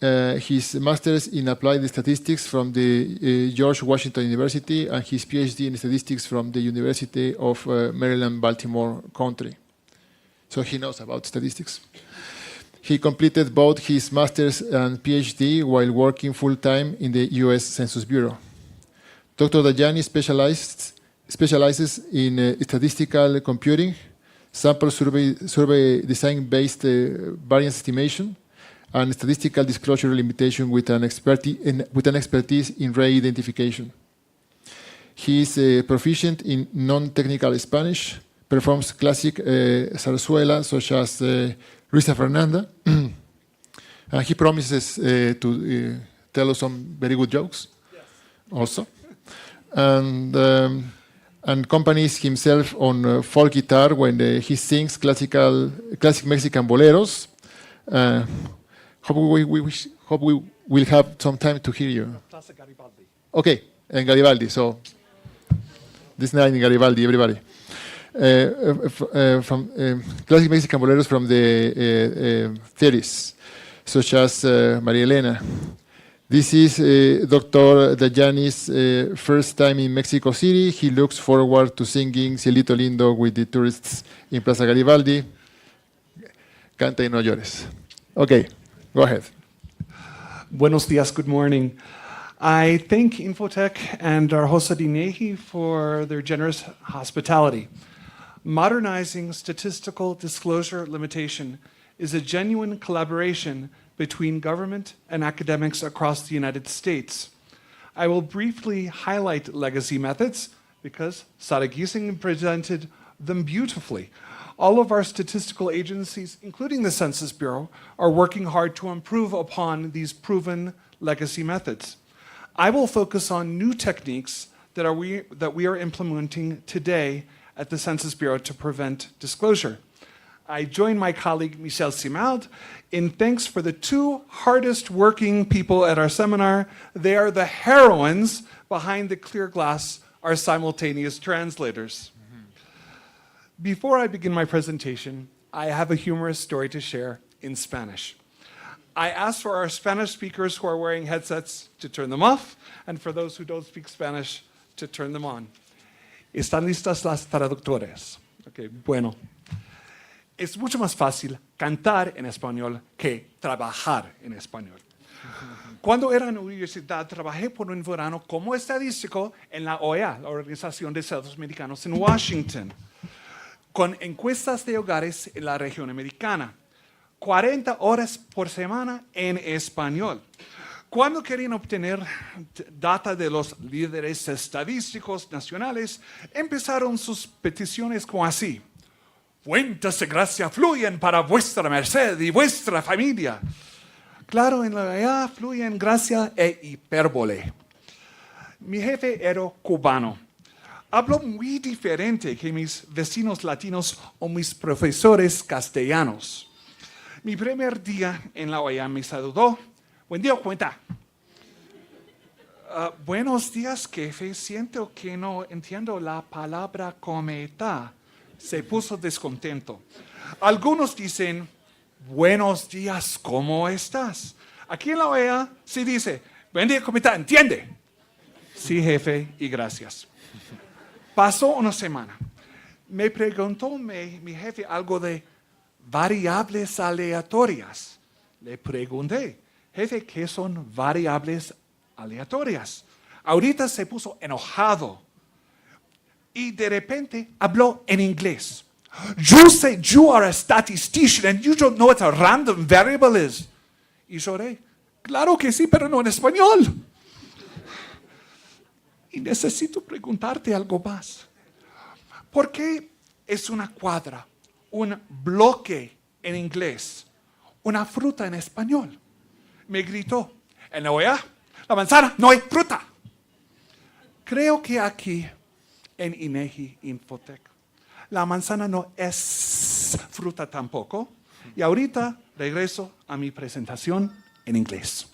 his master's in applied statistics from the George Washington University and his PhD in statistics from the University of Maryland, Baltimore County. So he knows about statistics. He completed both his master's and PhD while working full-time in the U.S. Census Bureau. Dr. Dajani specializes in statistical computing, sample survey design-based variance estimation, and statistical disclosure limitation with an expertise in ray identification. He is proficient in non-technical Spanish, performs classic zarzuela such as Luisa Fernanda, and he promises to tell us some very good jokes, yes, also. And accompanies himself on folk guitar when he sings classic Mexican boleros. Hope we will have some time to hear you. Plaza Garibaldi. Okay, and Garibaldi. So this night in Garibaldi, everybody. From classic Mexican boleros from the 30s, such as Maria Elena. This is Dr. Dajani's first time in Mexico City. He looks forward to singing Cielito Lindo with the tourists in Plaza Garibaldi. Canta y no llores. Okay, go ahead. Buenos días, good morning. I thank Infotech and our host INEGI for their generous hospitality. Modernizing statistical disclosure limitation is a genuine collaboration between government and academics across the United States. I will briefly highlight legacy methods because Sara Giesing presented them beautifully. All of our statistical agencies, including the Census Bureau, are working hard to improve upon these proven legacy methods. I will focus on new techniques that we are implementing today at the Census Bureau to prevent disclosure. I join my colleague Michelle Simard in thanks for the two hardest working people at our seminar. They are the heroines behind the clear glass, our simultaneous translators. Before I begin my presentation, I have a humorous story to share in Spanish. I asked for our Spanish speakers who are wearing headsets to turn them off, and for those who don't speak Spanish, to turn them on. ¿Están listas las traductores? Okay, bueno. Es mucho más fácil cantar en español que trabajar en español. Cuando era en la universidad, trabajé por un verano como estadístico en la OEA, la Organización de Estados Americanos en Washington, con encuestas de hogares en la región americana. 40 horas por semana en español. Cuando querían obtener data de los líderes estadísticos nacionales, empezaron sus peticiones como así. Fuentes de gracia fluyen para vuestra merced y vuestra familia. Claro, en la OEA fluyen gracia e hipérbole. Mi jefe era cubano. Habló muy diferente que mis vecinos latinos o mis profesores castellanos. Mi primer día en la OEA me saludó. Buen día, cuenta. Buenos días, jefe. Siento que no entiendo la palabra cometa. Se puso descontento. Algunos dicen, buenos días, ¿cómo estás? Aquí en la OEA se dice, buen día, cometa, ¿entiende? Sí, jefe, y gracias. Pasó una semana. Me preguntó mi jefe algo de variables aleatorias. Le pregunté, jefe, ¿qué son variables aleatorias? Ahorita se puso enojado y de repente habló en inglés. You say you are a statistician and you don't know what a random variable is. Y lloré. Claro que sí, pero no en español. Y necesito preguntarte algo más. ¿Por qué es una cuadra, un bloque en inglés, una fruta en español? Me gritó, en la OEA, la manzana no hay fruta. Creo que aquí, en INEGI Infotech, la manzana no es fruta tampoco. Y ahorita regreso a mi presentación en inglés.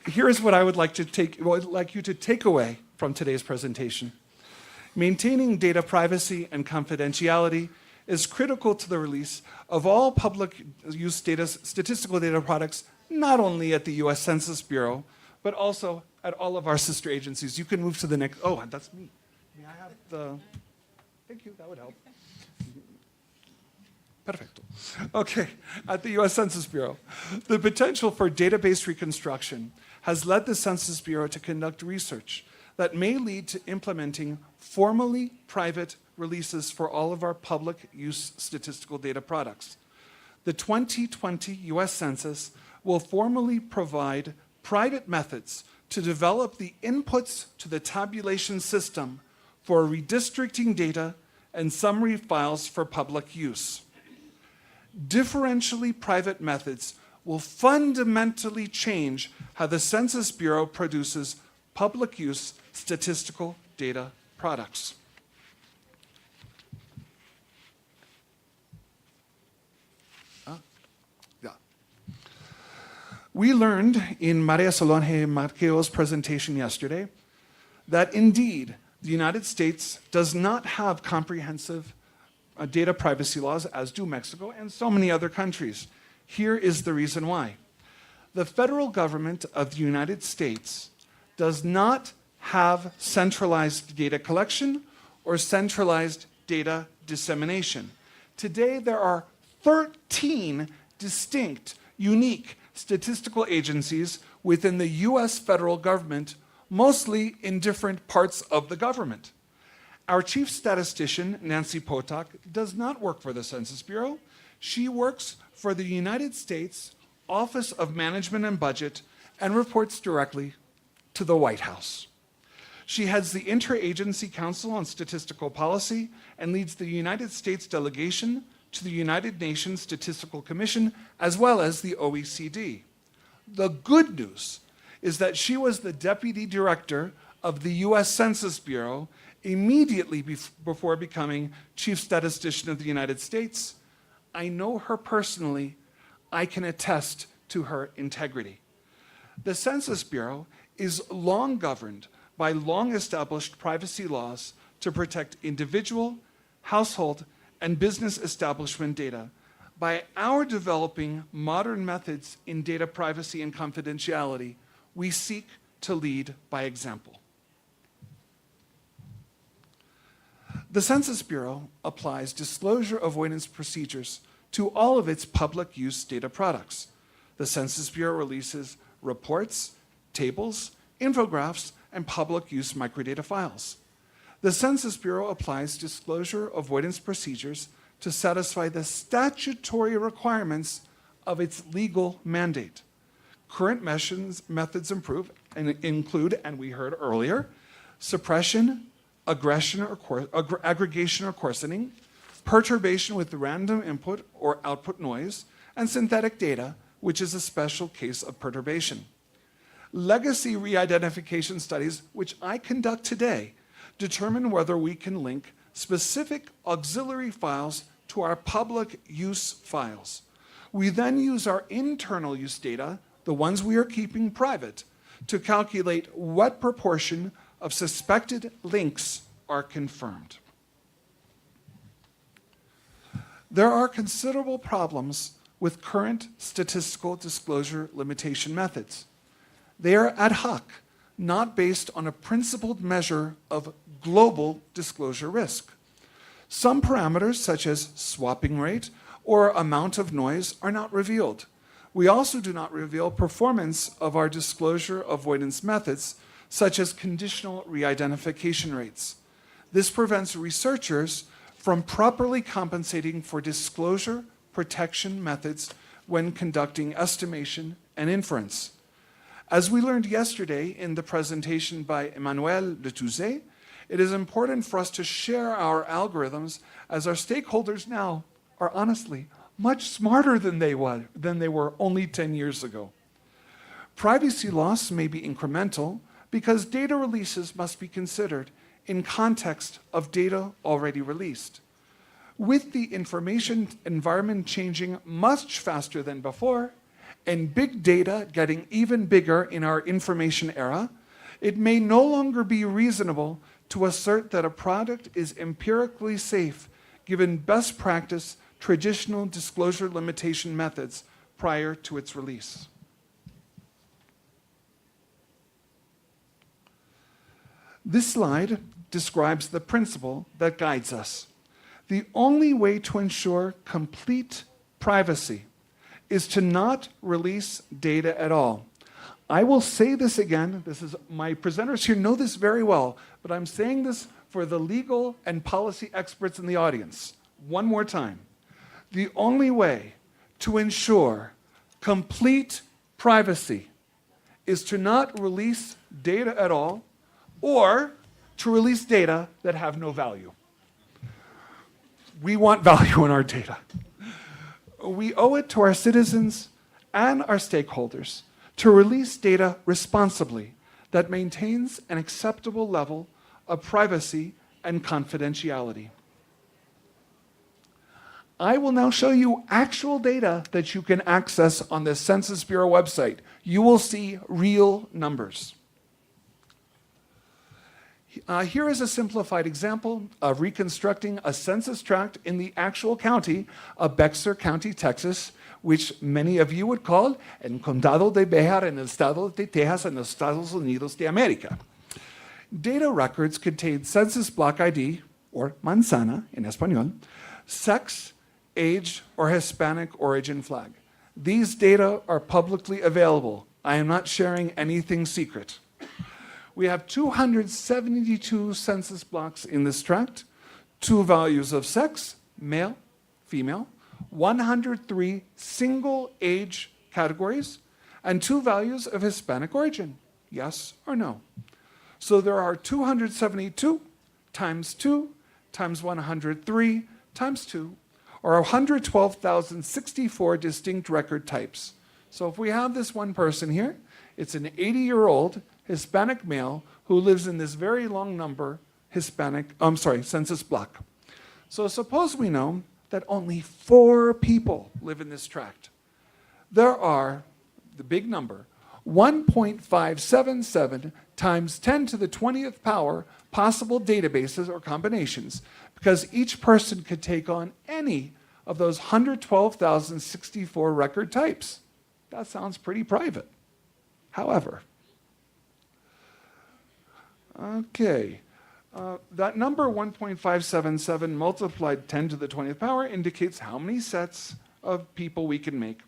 Here's what I would like you to take away from today's presentation. Maintaining data privacy and confidentiality is critical to the release of all public use statistical data products, not only at the US Census Bureau, but also at all of our sister agencies. You can move to the next, oh, that's me. May I have the, thank you, that would help. Perfecto. Okay, at the US Census Bureau, the potential for database reconstruction has led the Census Bureau to conduct research that may lead to implementing formally private releases for all of our public use statistical data products. The 2020 US Census will formally provide private methods to develop the inputs to the tabulation system for redistricting data and summary files for public use. Differentially private methods will fundamentally change how the Census Bureau produces public use statistical data products. We learned in Maria Solange Marqueo's presentation yesterday that indeed the United States does not have comprehensive data privacy laws, as do Mexico and so many other countries. Here is the reason why. The federal government of the United States does not have centralized data collection or centralized data dissemination. Today, there are 13 distinct, unique statistical agencies within the US federal government, mostly in different parts of the government. Our chief statistician, Nancy Potok, does not work for the Census Bureau. She works for the United States Office of Management and Budget and reports directly to the White House. She heads the Interagency Council on Statistical Policy and leads the United States delegation to the United Nations Statistical Commission, as well as the OECD. The good news is that she was the deputy director of the US Census Bureau immediately before becoming chief statistician of the United States. I know her personally. I can attest to her integrity. The Census Bureau is long governed by long-established privacy laws to protect individual, household, and business establishment data. By our developing modern methods in data privacy and confidentiality, we seek to lead by example. The Census Bureau applies disclosure avoidance procedures to all of its public use data products. The Census Bureau releases reports, tables, infographics, and public use microdata files. The Census Bureau applies disclosure avoidance procedures to satisfy the statutory requirements of its legal mandate. Current methods include, and we heard earlier, suppression, aggression or aggregation or coarsening, perturbation with random input or output noise, and synthetic data, which is a special case of perturbation. Legacy re-identification studies, which I conduct today, determine whether we can link specific auxiliary files to our public use files. We then use our internal use data, the ones we are keeping private, to calculate what proportion of suspected links are confirmed. There are considerable problems with current statistical disclosure limitation methods. They are ad hoc, not based on a principled measure of global disclosure risk. Some parameters, such as swapping rate or amount of noise, are not revealed. We also do not reveal performance of our disclosure avoidance methods, such as conditional re-identification rates. This prevents researchers from properly compensating for disclosure protection methods when conducting estimation and inference. As we learned yesterday in the presentation by Emmanuel Letouze, it is important for us to share our algorithms, as our stakeholders now are honestly much smarter than they were only 10 years ago. Privacy loss may be incremental because data releases must be considered in context of data already released. With the information environment changing much faster than before, and big data getting even bigger in our information era, it may no longer be reasonable to assert that a product is empirically safe given best practice traditional disclosure limitation methods prior to its release. This slide describes the principle that guides us. The only way to ensure complete privacy is to not release data at all. I will say this again. My presenters here know this very well, but I'm saying this for the legal and policy experts in the audience. One more time. The only way to ensure complete privacy is to not release data at all, or to release data that have no value. We want value in our data. We owe it to our citizens and our stakeholders to release data responsibly that maintains an acceptable level of privacy and confidentiality. I will now show you actual data that you can access on the Census Bureau website. You will see real numbers. Here is a simplified example of reconstructing a census tract in the actual county of Bexar County, Texas, which many of you would call el Condado de Bexar en el Estado de Texas en los Estados Unidos de América. Data records contain census block ID, or manzana in español, sex, age, or Hispanic origin flag. These data are publicly available. I am not sharing anything secret. We have 272 census blocks in this tract, 2 values of sex, male, female, 103 single age categories, and 2 values of Hispanic origin, yes or no. So there are 272 times 2 times 103 times 2, or 112,064 distinct record types. So if we have this one person here, it's an 80-year-old Hispanic male who lives in this very long number census block. So suppose we know that only 4 people live in this tract. There are, the big number, 1.577 times 10 to the 20th power possible databases or combinations, because each person could take on any of those 112,064 record types. That sounds pretty private. However, that number 1.577 multiplied 10 to the 20th power indicates how many sets of people we can make.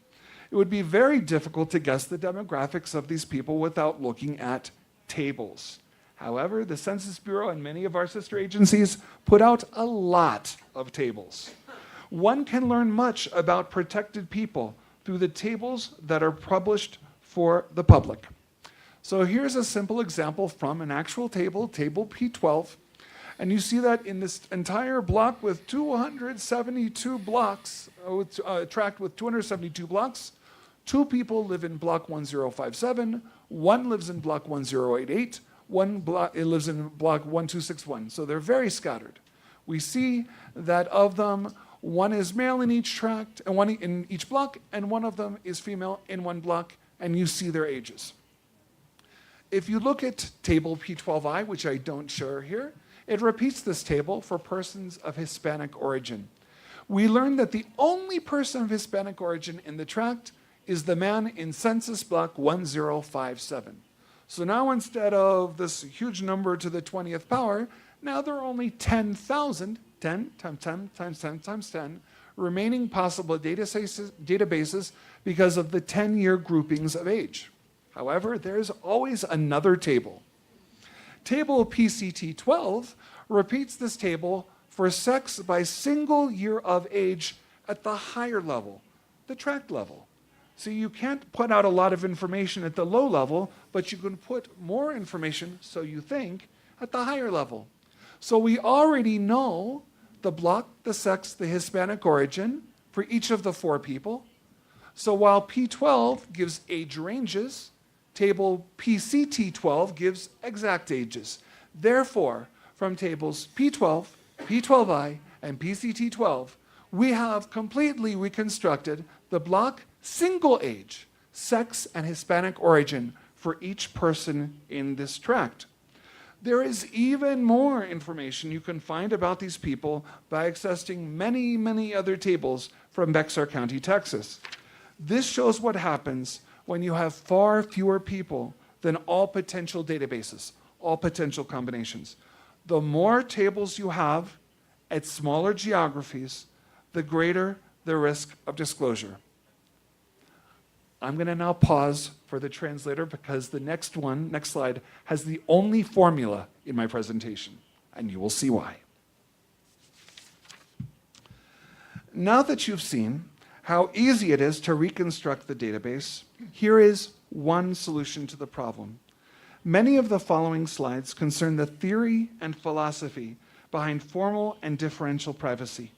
It would be very difficult to guess the demographics of these people without looking at tables. However, the Census Bureau and many of our sister agencies put out a lot of tables. One can learn much about protected people through the tables that are published for the public. So here's a simple example from an actual table, table P12, and you see that in this entire block with 272 blocks, tract with 272 blocks, 2 people live in block 1057, 1 lives in block 1088, 1 lives in block 1261. So they're very scattered. We see that of them, 1 is male in each tract, and 1 in each block, and 1 of them is female in 1 block, and you see their ages. If you look at table P12I, which I don't show here, it repeats this table for persons of Hispanic origin. We learned that the only person of Hispanic origin in the tract is the man in census block 1057. So now instead of this huge number to the 20th power, now there are only 10,000, 10 times 10 times 10 times 10, remaining possible databases because of the 10-year groupings of age. However, there's always another table. Table PCT12 repeats this table for sex by single year of age at the higher level, the tract level. So you can't put out a lot of information at the low level, but you can put more information, so you think, at the higher level. So we already know the block, the sex, the Hispanic origin for each of the 4 people. So while P12 gives age ranges, table PCT12 gives exact ages. Therefore, from tables P12, P12I, and PCT12, we have completely reconstructed the block single age, sex, and Hispanic origin for each person in this tract. There is even more information you can find about these people by accessing many, many other tables from Bexar County, Texas. This shows what happens when you have far fewer people than all potential databases, all potential combinations. The more tables you have at smaller geographies, the greater the risk of disclosure. I'm going to now pause for the translator because the next slide, has the only formula in my presentation, and you will see why. Now that you've seen how easy it is to reconstruct the database, here is one solution to the problem. Many of the following slides concern the theory and philosophy behind formal and differential privacy.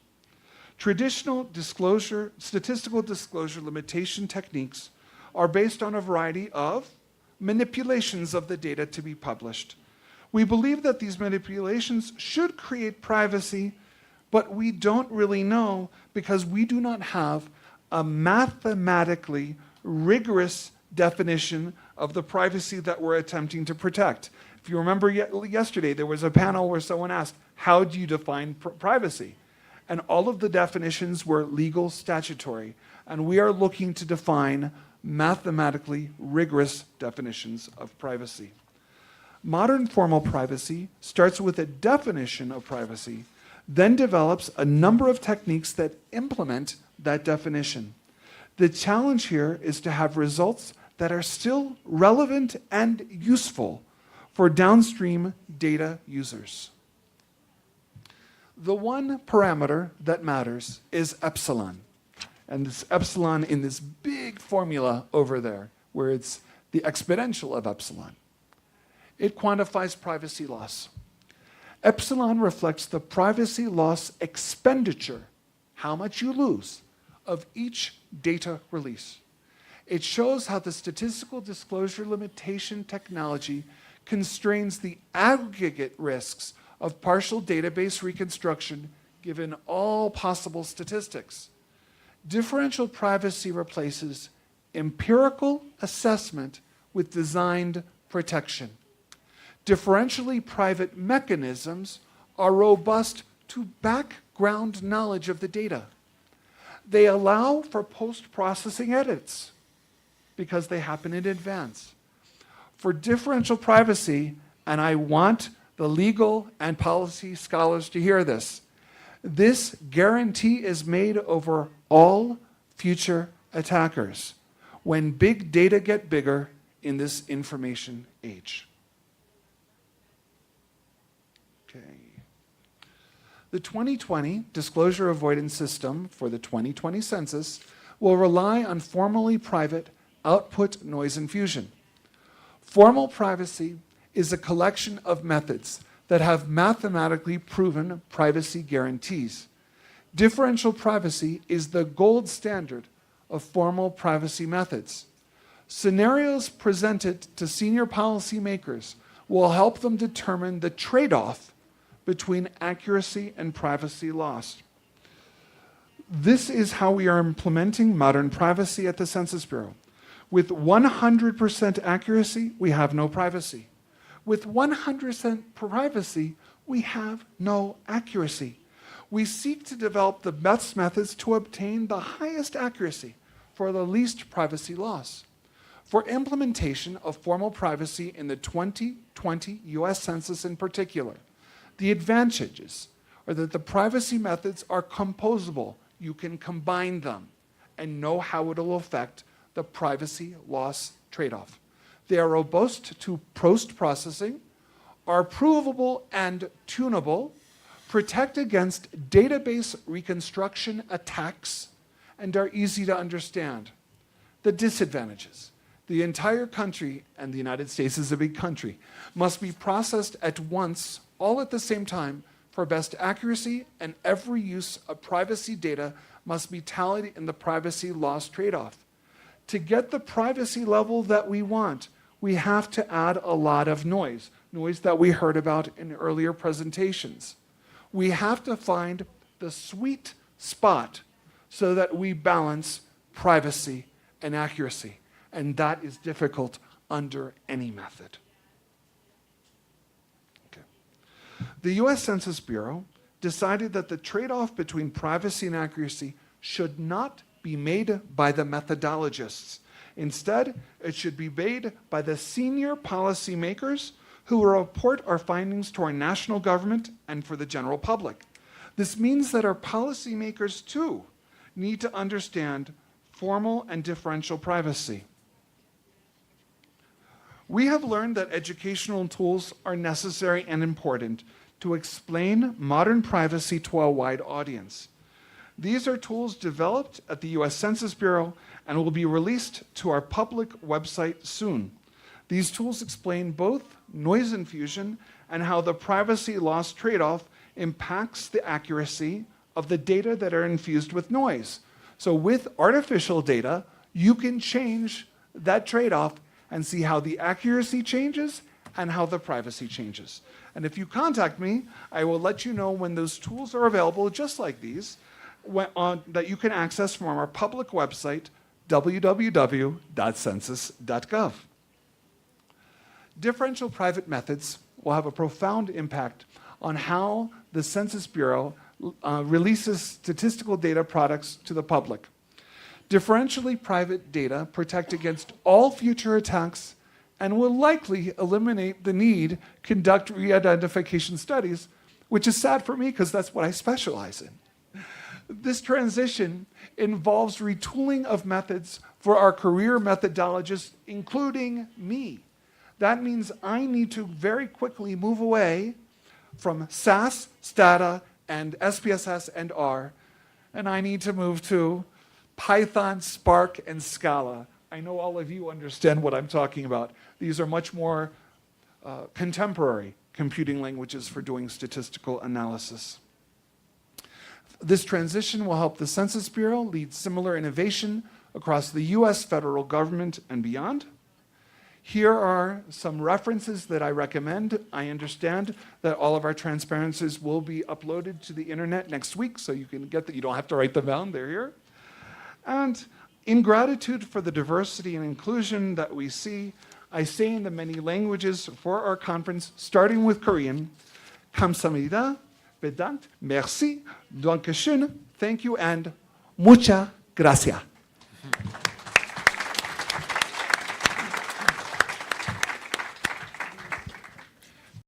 Traditional statistical disclosure limitation techniques are based on a variety of manipulations of the data to be published. We believe that these manipulations should create privacy, but we don't really know because we do not have a mathematically rigorous definition of the privacy that we're attempting to protect. If you remember yesterday, there was a panel where someone asked, how do you define privacy? And all of the definitions were legal, statutory, and we are looking to define mathematically rigorous definitions of privacy. Modern formal privacy starts with a definition of privacy, then develops a number of techniques that implement that definition. The challenge here is to have results that are still relevant and useful for downstream data users. The one parameter that matters is epsilon. And this epsilon in this big formula over there, where it's the exponential of epsilon. It quantifies privacy loss. Epsilon reflects the privacy loss expenditure, how much you lose, of each data release. It shows how the statistical disclosure limitation technology constrains the aggregate risks of partial database reconstruction given all possible statistics. Differential privacy replaces empirical assessment with designed protection. Differentially private mechanisms are robust to background knowledge of the data. They allow for post-processing edits because they happen in advance. For differential privacy, and I want the legal and policy scholars to hear this, this guarantee is made over all future attackers when big data get bigger in this information age. Okay. The 2020 disclosure avoidance system for the 2020 census will rely on formally private output noise infusion. Formal privacy is a collection of methods that have mathematically proven privacy guarantees. Differential privacy is the gold standard of formal privacy methods. Scenarios presented to senior policymakers will help them determine the trade-off between accuracy and privacy loss. This is how we are implementing modern privacy at the Census Bureau. With 100% accuracy, we have no privacy. With 100% privacy, we have no accuracy. We seek to develop the best methods to obtain the highest accuracy for the least privacy loss. For implementation of formal privacy in the 2020 US Census in particular, the advantages are that the privacy methods are composable. You can combine them and know how it will affect the privacy loss trade-off. They are robust to post-processing, are provable and tunable, protect against database reconstruction attacks, and are easy to understand. The disadvantages. The entire country, and the United States is a big country, must be processed at once, all at the same time, for best accuracy, and every use of privacy data must be tallied in the privacy loss trade-off. To get the privacy level that we want, we have to add a lot of noise that we heard about in earlier presentations. We have to find the sweet spot so that we balance privacy and accuracy, and that is difficult under any method. The US Census Bureau decided that the trade-off between privacy and accuracy should not be made by the methodologists. Instead, it should be made by the senior policymakers who will report our findings to our national government and for the general public. This means that our policymakers, too, need to understand formal and differential privacy. We have learned that educational tools are necessary and important to explain modern privacy to a wide audience. These are tools developed at the US Census Bureau and will be released to our public website soon. These tools explain both noise infusion and how the privacy loss trade-off impacts the accuracy of the data that are infused with noise. So with artificial data, you can change that trade-off and see how the accuracy changes and how the privacy changes. And if you contact me, I will let you know when those tools are available, just like these, that you can access from our public website, www.census.gov. Differential private methods will have a profound impact on how the Census Bureau releases statistical data products to the public. Differentially private data protect against all future attacks and will likely eliminate the need to conduct re-identification studies, which is sad for me because that's what I specialize in. This transition involves retooling of methods for our career methodologists, including me. That means I need to very quickly move away from SAS, Stata, and SPSS and R, and I need to move to Python, Spark, and Scala. I know all of you understand what I'm talking about. These are much more contemporary computing languages for doing statistical analysis. This transition will help the Census Bureau lead similar innovation across the US federal government and beyond. Here are some references that I recommend. I understand that all of our transparencies will be uploaded to the internet next week, so you can get that. You don't have to write them down, they're here. And in gratitude for the diversity and inclusion that we see, I say in the many languages for our conference, starting with Korean, 감사합니다, bedankt, merci, dankeschön, thank you, and muchas gracias.